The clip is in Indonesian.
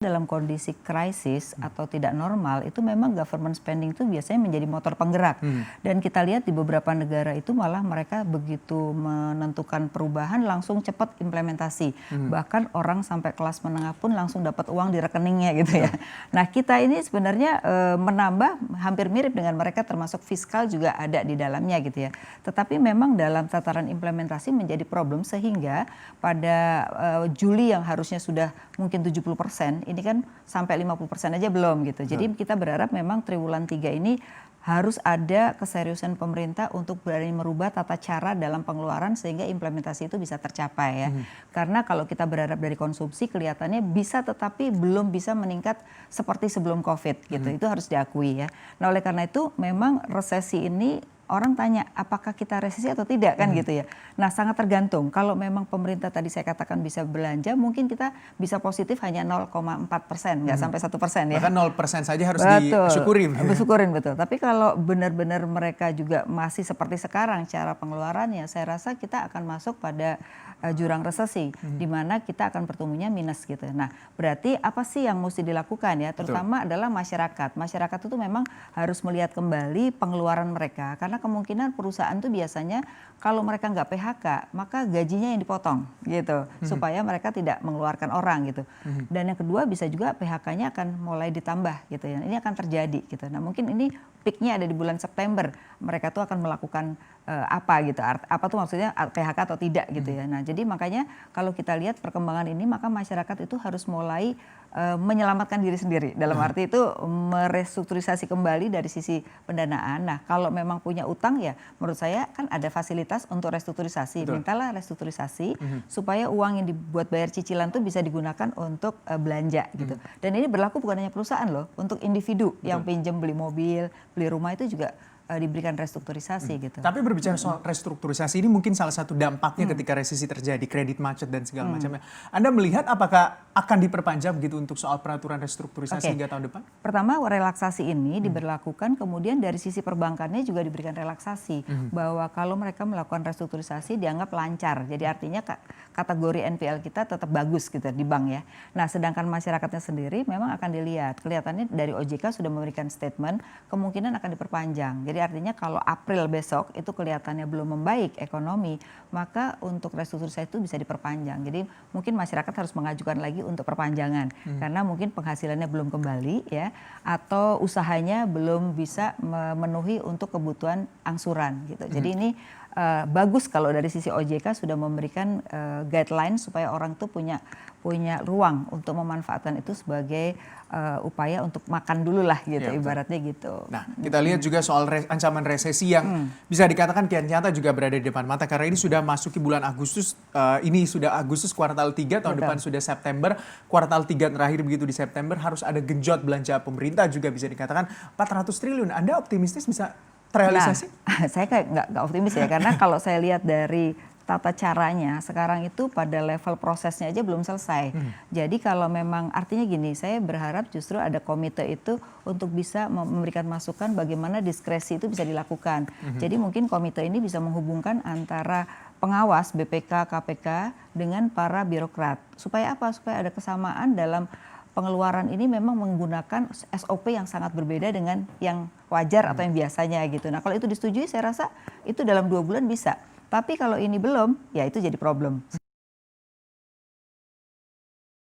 Dalam kondisi krisis atau tidak normal itu memang government spending itu biasanya menjadi motor penggerak. Dan kita lihat di beberapa negara itu malah mereka begitu menentukan perubahan langsung cepat implementasi. Bahkan orang sampai kelas menengah pun langsung dapat uang di rekeningnya gitu ya. Nah kita ini sebenarnya menambah hampir mirip dengan mereka, termasuk fiskal juga ada di dalamnya gitu ya. Tetapi memang dalam tataran implementasi menjadi problem sehingga pada Juli yang harusnya sudah mungkin 70%, ini kan sampai 50% aja belum gitu. Jadi kita berharap memang triwulan 3 ini harus ada keseriusan pemerintah untuk berani merubah tata cara dalam pengeluaran sehingga implementasi itu bisa tercapai ya. Karena kalau kita berharap dari konsumsi kelihatannya bisa, tetapi belum bisa meningkat seperti sebelum COVID gitu. Itu harus diakui ya. Nah oleh karena itu memang resesi ini orang tanya apakah kita resesi atau tidak kan gitu ya. Nah sangat tergantung. Kalau memang pemerintah tadi saya katakan bisa belanja, mungkin kita bisa positif hanya 0,4%, nggak sampai 1% ya. Bahkan 0% saja harus disyukurin. Bersyukurin betul. Tapi kalau benar-benar mereka juga masih seperti sekarang cara pengeluarannya, saya rasa kita akan masuk pada jurang resesi, di mana kita akan pertumbuhannya minus gitu. Nah berarti apa sih yang mesti dilakukan ya? Terutama adalah masyarakat. Masyarakat itu memang harus melihat kembali pengeluaran mereka, karena kemungkinan perusahaan tuh biasanya kalau mereka nggak PHK maka gajinya yang dipotong gitu supaya mereka tidak mengeluarkan orang gitu. Dan yang kedua bisa juga PHK-nya akan mulai ditambah gitu ya. Ini akan terjadi gitu. Nah mungkin ini peaknya ada di bulan September, mereka tuh akan melakukan apa gitu, apa tuh maksudnya PHK atau tidak gitu ya. Nah jadi makanya kalau kita lihat perkembangan ini maka masyarakat itu harus mulai menyelamatkan diri sendiri, dalam arti itu merestrukturisasi kembali dari sisi pendanaan. Nah kalau memang punya utang ya menurut saya kan ada fasilitas untuk restrukturisasi. Mintalah restrukturisasi supaya uang yang dibuat bayar cicilan tuh bisa digunakan untuk belanja gitu. Dan ini berlaku bukan hanya perusahaan loh, untuk individu yang pinjam beli mobil, beli rumah itu juga diberikan restrukturisasi gitu. Tapi berbicara soal restrukturisasi ini mungkin salah satu dampaknya ketika resesi terjadi, kredit macet dan segala macamnya. Anda melihat apakah akan diperpanjang begitu untuk soal peraturan restrukturisasi hingga tahun depan? Pertama relaksasi ini diberlakukan, kemudian dari sisi perbankannya juga diberikan relaksasi bahwa kalau mereka melakukan restrukturisasi dianggap lancar. Jadi artinya kategori NPL kita tetap bagus gitu di bank ya. Nah sedangkan masyarakatnya sendiri memang akan dilihat. Kelihatannya dari OJK sudah memberikan statement kemungkinan akan diperpanjang. Jadi artinya kalau April besok itu kelihatannya belum membaik ekonomi, maka untuk restrukturisasi itu bisa diperpanjang. Jadi mungkin masyarakat harus mengajukan lagi untuk perpanjangan karena mungkin penghasilannya belum kembali ya, atau usahanya belum bisa memenuhi untuk kebutuhan angsuran gitu. Jadi ini bagus kalau dari sisi OJK sudah memberikan guideline supaya orang tuh punya ruang untuk memanfaatkan itu sebagai upaya untuk makan dulu lah gitu ya, ibaratnya gitu. Nah kita lihat juga soal ancaman resesi yang bisa dikatakan kian nyata juga berada di depan mata, karena ini sudah masuki bulan Agustus, ini sudah Agustus kuartal 3, tahun depan sudah September, kuartal 3 terakhir begitu di September harus ada genjot belanja pemerintah juga bisa dikatakan 400 triliun. Anda optimistis bisa terrealisasi? Nah, saya kayak nggak optimis ya, karena kalau saya lihat dari tata caranya sekarang itu pada level prosesnya aja belum selesai. Jadi kalau memang artinya gini, saya berharap justru ada komite itu untuk bisa memberikan masukan bagaimana diskresi itu bisa dilakukan. Jadi mungkin komite ini bisa menghubungkan antara pengawas BPK, KPK dengan para birokrat. Supaya apa? Supaya ada kesamaan dalam pengeluaran ini memang menggunakan SOP yang sangat berbeda dengan yang wajar atau yang biasanya gitu. Nah kalau itu disetujui saya rasa itu dalam 2 bulan bisa. Tapi kalau ini belum, ya itu jadi problem.